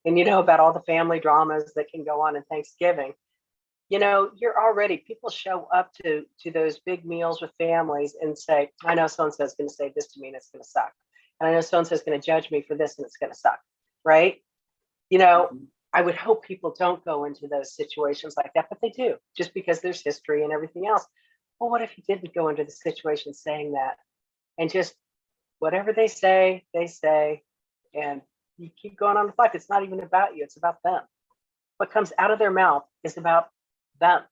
And about all the family dramas that can go on in Thanksgiving. You're already, people show up to those big meals with families and say, I know so-and-so is going to say this to me and it's going to suck. And I know so-and-so is going to judge me for this and it's going to suck. Right? I would hope people don't go into those situations like that, but they do, just because there's history and everything else. Well, what if you didn't go into the situation saying that, and just whatever they say, and you keep going on with life? It's not even about you. It's about them. What comes out of their mouth is about them.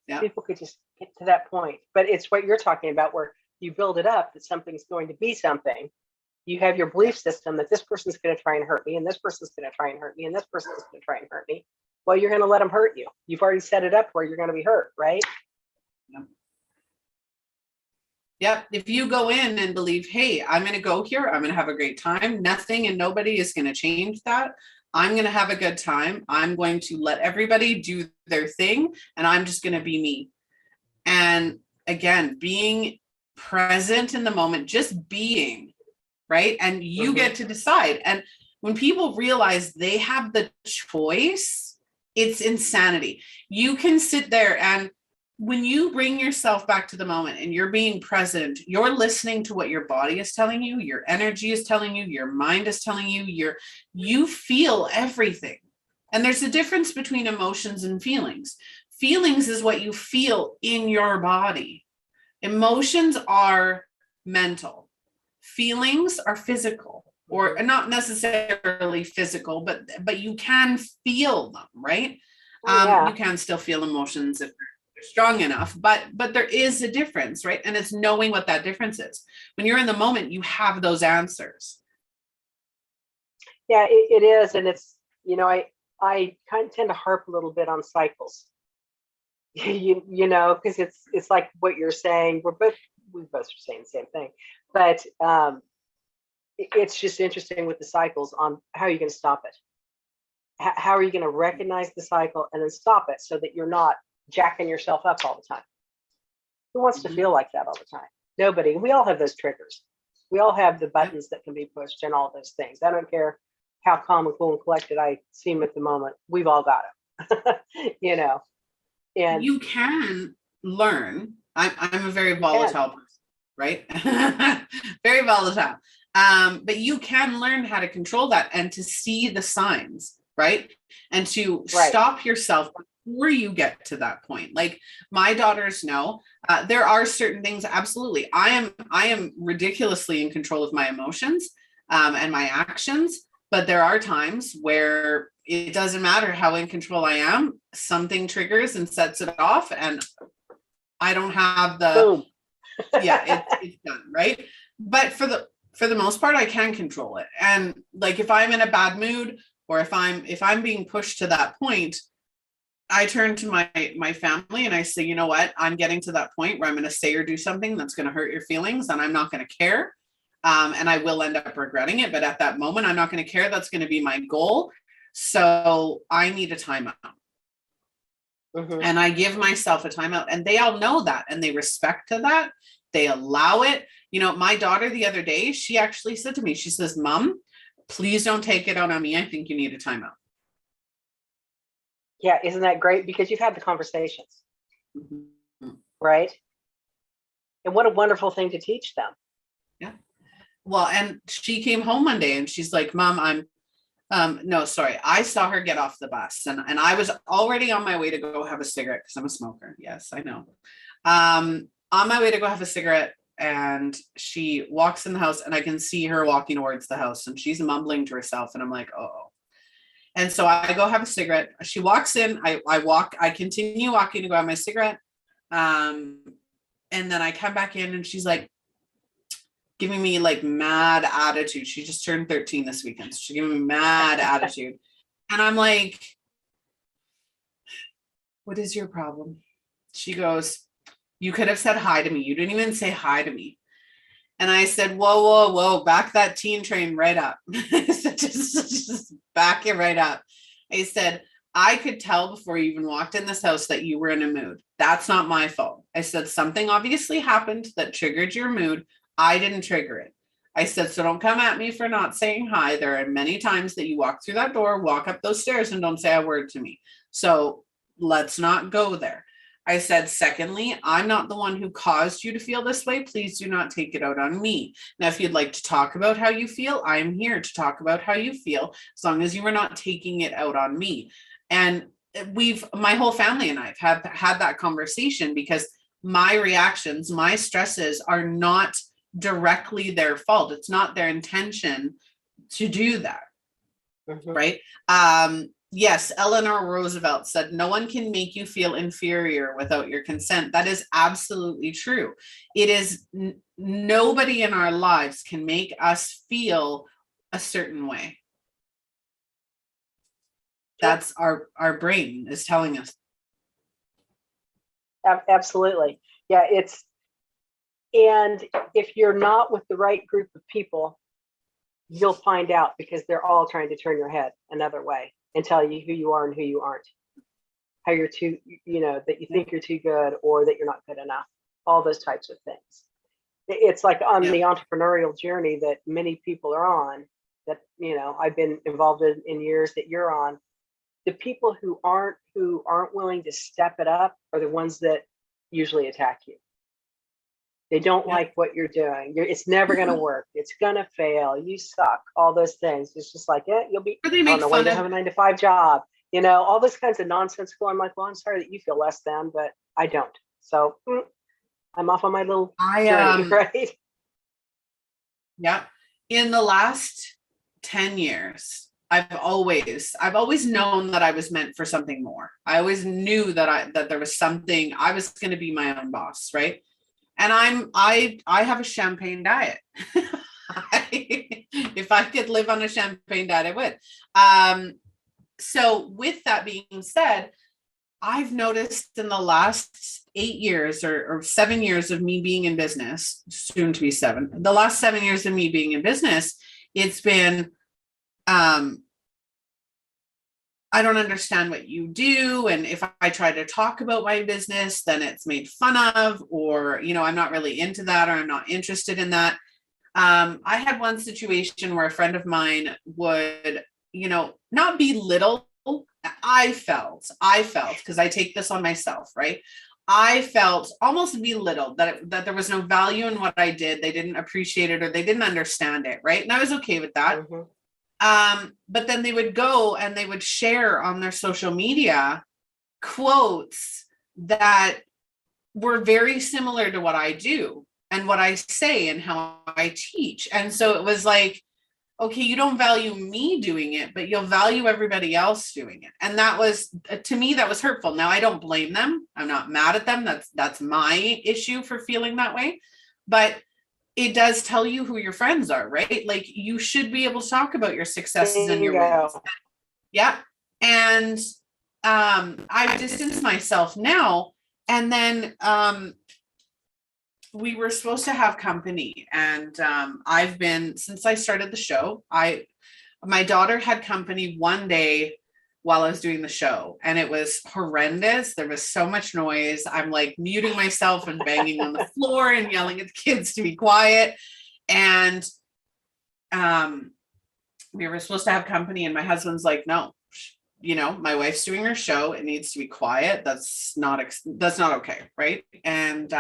Yeah. People could just get to that point. But it's what you're talking about, where you build it up that something's going to be something. You have your belief system that this person's going to try and hurt me, and this person's going to try and hurt me, and this person's going to try and hurt me. Well, you're going to let them hurt you. You've already set it up where you're going to be hurt, right? Yeah. Yep. If you go in and believe, hey, I'm going to go here, I'm going to have a great time, nothing and nobody is going to change that. I'm going to have a good time. I'm going to let everybody do their thing, and I'm just going to be me. And again, being present in the moment, just being, right? And you get to decide. And when people realize they have the choice, it's insanity. You can sit there, and when you bring yourself back to the moment and you're being present, you're listening to what your body is telling you, your energy is telling you, your mind is telling you, you feel everything. And there's a difference between emotions and feelings. Feelings is what you feel in your body. Emotions are mental. Feelings are physical, or not necessarily physical, but you can feel them, right? You can still feel emotions if strong enough, but there is a difference, right? And it's knowing what that difference is. When you're in the moment, you have those answers. Yeah, it is. And it's, I kind of tend to harp a little bit on cycles, because it's like what you're saying. We both are saying the same thing, but it's just interesting with the cycles on how you're going to stop it. How are you going to recognize the cycle and then stop it so that you're not jacking yourself up all the time? Who wants to feel like that all the time? Nobody. We all have those triggers. We all have the buttons that can be pushed and all those things. I don't care how calm and cool and collected I seem at the moment. We've all got it. And you can learn. I'm a very volatile person, right? Very volatile. But you can learn how to control that and to see the signs, right? And to stop yourself before you get to that point. Like my daughters know, there are certain things. Absolutely. I am ridiculously in control of my emotions and my actions, but there are times where it doesn't matter how in control I am, something triggers and sets it off, and I don't have the, it's done. Right. But for the most part, I can control it. And like, if I'm in a bad mood, or if I'm being pushed to that point, I turn to my family and I say, you know what? I'm getting to that point where I'm going to say or do something that's going to hurt your feelings, and I'm not going to care. And I will end up regretting it. But at that moment, I'm not going to care. That's going to be my goal. So I need a timeout. Mm-hmm. And I give myself a timeout, and they all know that, and they respect to that. They allow it. You know, my daughter the other day, she actually said to me, she says, Mom, please don't take it out on me. I think you need a timeout. Yeah, isn't that great? Because you've had the conversations, mm-hmm. right? And what a wonderful thing to teach them. Yeah. Well, and she came home one day and she's like, Mom, no, sorry. I saw her get off the bus and I was already on my way to go have a cigarette because I'm a smoker. Yes, I know. On my way to go have a cigarette, and she walks in the house and I can see her walking towards the house and she's mumbling to herself. And I'm like, oh. And so I go have a cigarette. She walks in, I continue walking to go have my cigarette. And then I come back in and she's like giving me like mad attitude. She just turned 13 this weekend. So she's giving me mad attitude. And I'm like, what is your problem? She goes, you could have said hi to me. You didn't even say hi to me. And I said, whoa, back that teen train right up. just back it right up. I said, I could tell before you even walked in this house that you were in a mood. That's not my fault. I said, something obviously happened that triggered your mood. I didn't trigger it. I said, so don't come at me for not saying hi. There are many times that you walk through that door, walk up those stairs, and don't say a word to me. So let's not go there. I said, secondly, I'm not the one who caused you to feel this way. Please do not take it out on me. Now, if you'd like to talk about how you feel, I'm here to talk about how you feel, as long as you are not taking it out on me. And my whole family and I have had that conversation, because my reactions, my stresses are not directly their fault. It's not their intention to do that. Mm-hmm. Right. Yes, Eleanor Roosevelt said, no one can make you feel inferior without your consent. That is absolutely true. It is nobody in our lives can make us feel a certain way. That's our brain is telling us. Absolutely. Yeah, and if you're not with the right group of people, you'll find out, because they're all trying to turn your head another way and tell you who you are and who you aren't, how you're too, that you think you're too good or that you're not good enough, all those types of things. It's like on the entrepreneurial journey that many people are on, that, I've been involved in years, that you're on. The people who aren't willing to step it up are the ones that usually attack you. They don't like what you're doing. It's never going to work. It's going to fail. You suck. All those things. It's just like, you'll be on the way to have a 9-to-5 job. All those kinds of nonsensical. I'm like, well, I'm sorry that you feel less than, but I don't. So I'm off on my little journey, right? Yeah. In the last 10 years, I've always known that I was meant for something more. I always knew that there was something. I was going to be my own boss, right? And I have a champagne diet. If I could live on a champagne diet, I would. So with that being said, I've noticed in the last 8 years or 7 years of me being in business, soon to be 7, the last 7 years of me being in business, it's been, I don't understand what you do. And if I try to talk about my business, then it's made fun of, or, I'm not really into that, or I'm not interested in that. I had one situation where a friend of mine would, not belittle. I felt, because I take this on myself, right? I felt almost belittled that there was no value in what I did. They didn't appreciate it, or they didn't understand it. Right. And I was okay with that. Mm-hmm. But then they would go and they would share on their social media quotes that were very similar to what I do and what I say and how I teach. And so it was like, okay, you don't value me doing it, but you'll value everybody else doing it. And that was, to me, that was hurtful. Now, I don't blame them. I'm not mad at them. That's my issue for feeling that way. But it does tell you who your friends are, right? Like, you should be able to talk about your successes and your wins. Yeah. And I've distanced myself now. And then we were supposed to have company, and I've been, since I started the show, my daughter had company one day while I was doing the show, and it was horrendous. There was so much noise. I'm like muting myself and banging on the floor and yelling at the kids to be quiet. And we were supposed to have company, and my husband's like, no, my wife's doing her show. It needs to be quiet. That's not okay. Right. And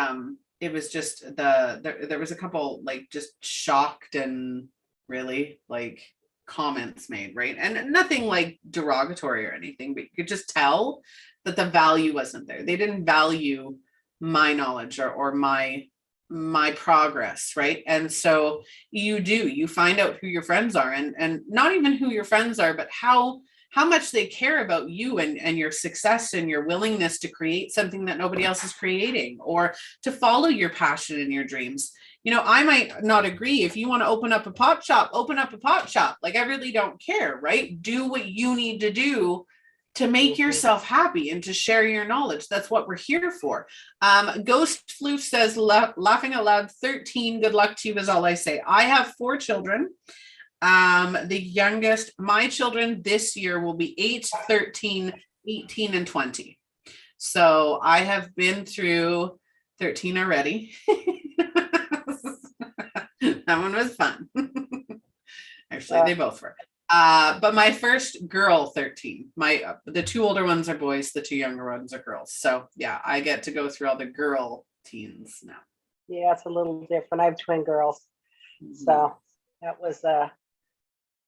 it was just there was a couple like just shocked and really like comments made, right? And nothing like derogatory or anything, but you could just tell that the value wasn't there. They didn't value my knowledge or my progress, right? And so you find out who your friends are, and not even who your friends are, but how much they care about you and your success and your willingness to create something that nobody else is creating, or to follow your passion and your dreams. I might not agree. If you want to open up a pot shop, open up a pot shop. Like, I really don't care, right? Do what you need to do to make yourself happy and to share your knowledge. That's what we're here for. Ghost Floof says, laughing out loud, 13, good luck to you is all I say. I have 4 children. The youngest, my children this year will be 8, 13, 18, and 20. So I have been through 13 already. That one was fun. Actually, they both were. But my first girl, 13. The 2 older ones are boys, the 2 younger ones are girls. So yeah, I get to go through all the girl teens now. Yeah, it's a little different. I have twin girls. Mm-hmm. So that was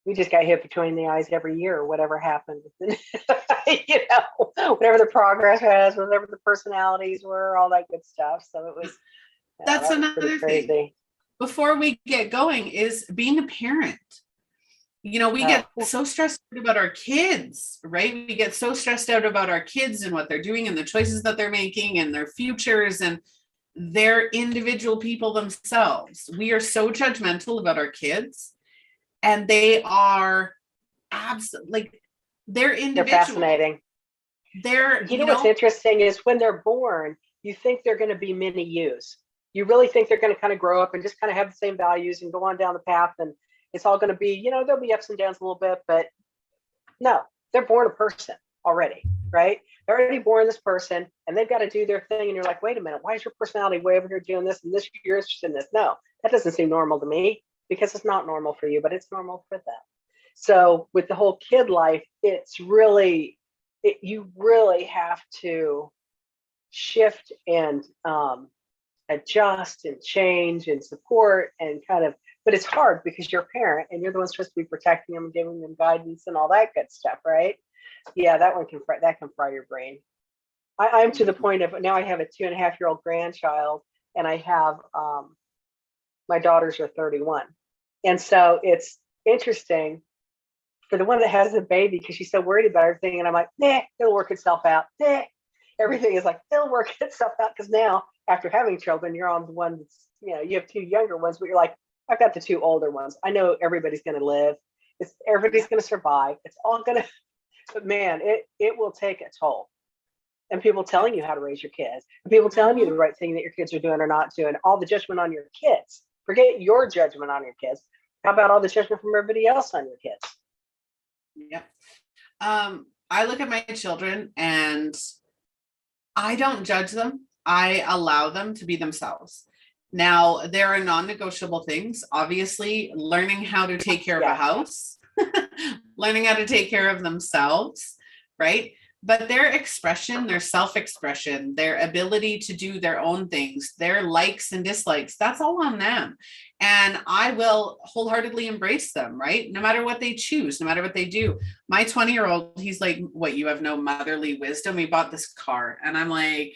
we just got hit between the eyes every year, or whatever happened. Whatever the progress was, whatever the personalities were, all that good stuff. So it was. That's another thing. Before we get going, is being a parent. We get so stressed out about our kids, right? We get so stressed out about our kids and what they're doing and the choices that they're making and their futures, and they're individual people themselves. We are so judgmental about our kids, and they are absolutely, they're individual. They're fascinating. What's interesting is when they're born, you think they're going to be mini yous. You really think they're going to kind of grow up and just kind of have the same values and go on down the path, and it's all going to be, there'll be ups and downs a little bit, but no, they're born a person already, right? They're already born this person, and they've got to do their thing. And you're like, wait a minute, why is your personality way over here doing this? And this, you're interested in this. No, that doesn't seem normal to me, because it's not normal for you, but it's normal for them. So with the whole kid life, it's really, you really have to shift and adjust and change and support and kind of, but it's hard because you're a parent and you're the one supposed to be protecting them and giving them guidance and all that good stuff, right? Yeah, that can fry your brain. I'm to the point of now I have a 2.5-year-old grandchild, and I have my daughters are 31, and so it's interesting for the one that has a baby because she's so worried about everything, and I'm like, nah, it'll work itself out. Nah. Everything is like, it'll work itself out, because now after having children, you're on the one that's, you have 2 younger ones, but you're like, I've got the 2 older ones. I know everybody's going to live. Everybody's going to survive. It's all going to, but man, it will take a toll. And people telling you how to raise your kids, and people telling you the right thing that your kids are doing or not doing, all the judgment on your kids. Forget your judgment on your kids. How about all the judgment from everybody else on your kids? Yep. I look at my children and I don't judge them. I allow them to be themselves. Now, there are non-negotiable things, obviously, learning how to take care of a house, learning how to take care of themselves, right? But their expression, their self-expression, their ability to do their own things, their likes and dislikes, that's all on them. And I will wholeheartedly embrace them, right? No matter what they choose, no matter what they do. My 20-year-old, he's like, what, you have no motherly wisdom? We bought this car. And I'm like,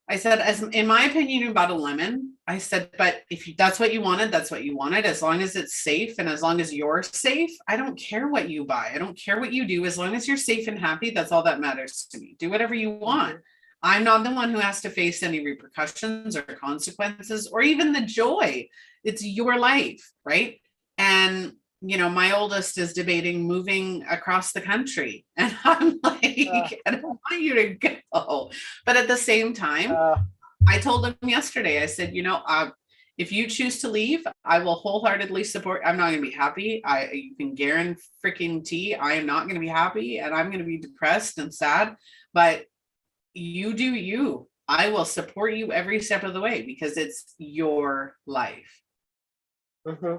I said, as in my opinion, you bought a lemon. I said, but if that's what you wanted, that's what you wanted. As long as it's safe and as long as you're safe, I don't care what you buy. I don't care what you do. As long as you're safe and happy, that's all that matters to me. Do whatever you want. I'm not the one who has to face any repercussions or consequences or even the joy. It's your life, right? And my oldest is debating moving across the country. And I'm like, I don't want you to go. But at the same time, I told him yesterday, I said, if you choose to leave, I will wholeheartedly support. I'm not going to be happy. You can guarantee I am not going to be happy, and I'm going to be depressed and sad, but you do you. I will support you every step of the way because it's your life. Mm-hmm.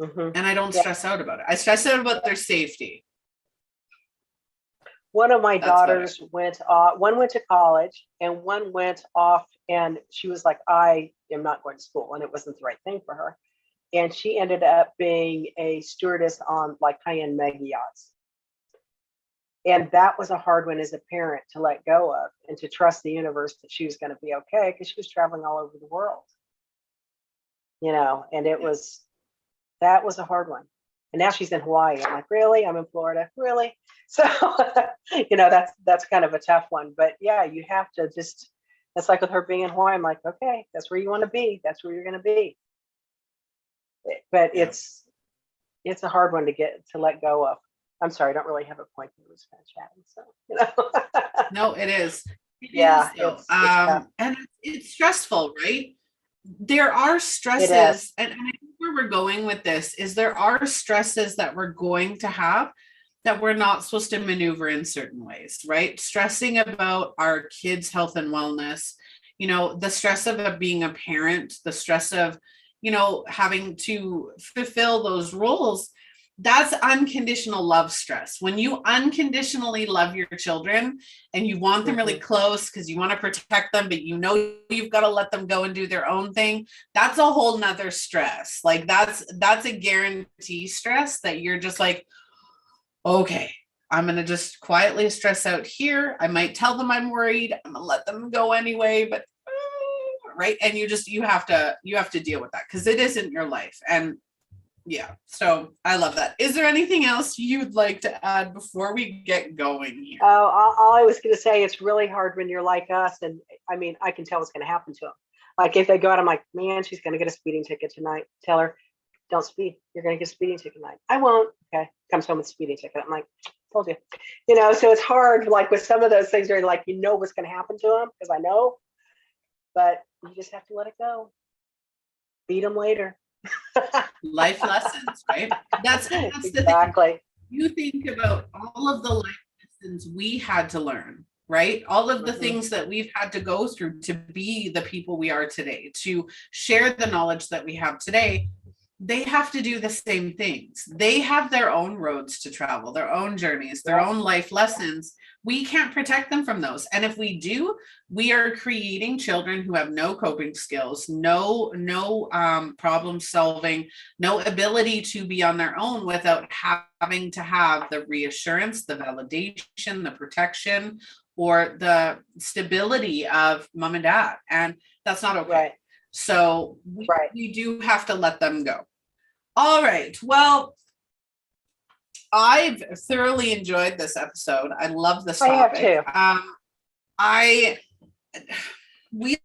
Mm-hmm. And I don't stress out about it. I stress out about their safety. One of my daughters went off, one went to college and one went off, and she was like, I am not going to school. And it wasn't the right thing for her. And she ended up being a stewardess on like high-end mega yachts. And that was a hard one as a parent to let go of and to trust the universe that she was going to be okay, because she was traveling all over the world. And that was a hard one. And now she's in Hawaii. I'm like, really? I'm in Florida. Really? So, that's kind of a tough one. But yeah, you have to just, it's like with her being in Hawaii, I'm like, okay, that's where you want to be. That's where you're going to be. But it's a hard one to let go of. I'm sorry, I don't really have a point. We were just kind of chatting. So, No, it is. It's and it's stressful, right? There are stresses, and I think where we're going with this is there are stresses that we're going to have that we're not supposed to maneuver in certain ways, right? Stressing about our kids' health and wellness, the stress of being a parent, the stress of, having to fulfill those roles. That's unconditional love stress. When you unconditionally love your children and you want them really close because you want to protect them, but you've got to let them go and do their own thing. That's a whole nother stress. Like that's a guarantee stress that you're just like, okay, I'm going to just quietly stress out here. I might tell them I'm worried. I'm going to let them go anyway, but right. And you have to deal with that because it isn't your life. And yeah, so I love that. Is there anything else you'd like to add before we get going here? Oh, all I was going to say, it's really hard when you're like us. And I mean, I can tell what's going to happen to them. Like if they go out, I'm like, man, she's going to get a speeding ticket tonight. Tell her, don't speed. You're going to get a speeding ticket tonight. I won't. Okay. Comes home with a speeding ticket. I'm like, told you. So it's hard, like with some of those things where like, what's going to happen to them because I know, but you just have to let it go. Beat them later. Life lessons, right? That's exactly. The thing. You think about all of the life lessons we had to learn, right? All of the things that we've had to go through to be the people we are today, to share the knowledge that we have today. They have to do the same things. They have their own roads to travel, their own journeys, their own life lessons. We can't protect them from those. And if we do, we are creating children who have no coping skills, no problem solving, no ability to be on their own without having to have the reassurance, the validation, the protection, or the stability of mom and dad. And that's not okay. Right. So we do have to let them go. All right. Well, I've thoroughly enjoyed this episode. I love this topic. I have too.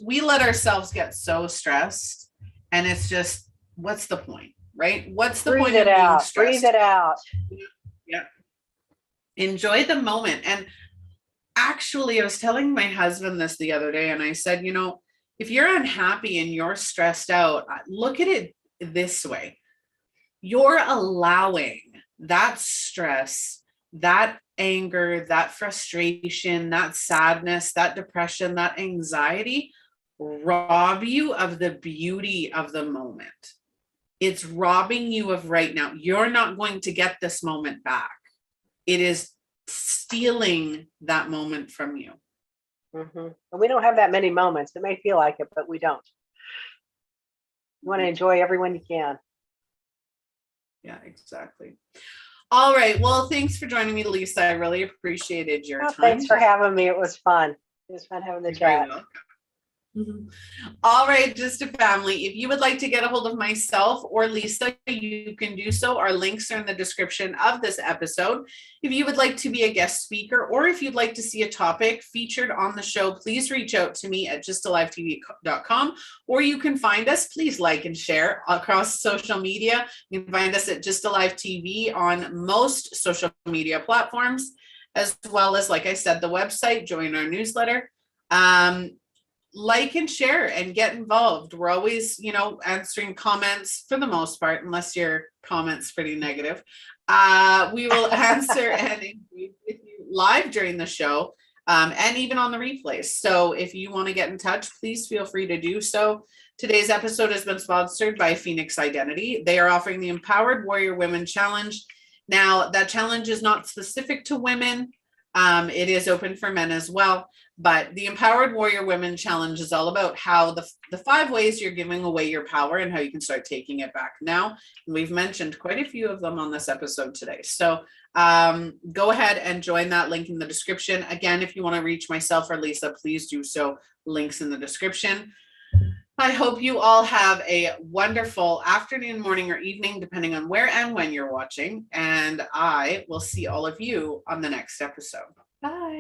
We let ourselves get so stressed, and it's just, what's the point, right? What's the point of being stressed? Breathe it out. Yeah. Enjoy the moment. And actually, I was telling my husband this the other day, and I said, if you're unhappy and you're stressed out, look at it this way. You're allowing that stress, that anger, that frustration, that sadness, that depression, that anxiety rob you of the beauty of the moment. It's robbing you of right now. You're not going to get this moment back. It is stealing that moment from you. And we don't have that many moments. It may feel like it, but we don't. You want to enjoy every one you can. Yeah, exactly. All right. Well, thanks for joining me, Lisa. I really appreciated your time. Thanks for having me. It was fun. It was fun having the chat. Mhm. All right, just a family. If you would like to get a hold of myself or Lisa, you can do so. Our links are in the description of this episode. If you would like to be a guest speaker, or if you'd like to see a topic featured on the show, please reach out to me at justalivetv.com, or you can find us. Please like and share across social media. You can find us at Just Alive TV on most social media platforms, as well as, like I said, the website. Join our newsletter. Like and share and get involved. We're always, answering comments for the most part, unless your comment's pretty negative. We will answer and engage with you live during the show, and even on the replays. So if you want to get in touch, please feel free to do so. Today's episode has been sponsored by Phoenix Identity. They are offering the Empowered Warrior Women Challenge. Now, that challenge is not specific to women. It is open for men as well. But the Empowered Warrior Women Challenge is all about how the 5 ways you're giving away your power and how you can start taking it back now. And we've mentioned quite a few of them on this episode today. So go ahead and join that link in the description. Again, if you want to reach myself or Lisa, please do so. Links in the description. I hope you all have a wonderful afternoon, morning, or evening, depending on where and when you're watching. And I will see all of you on the next episode. Bye.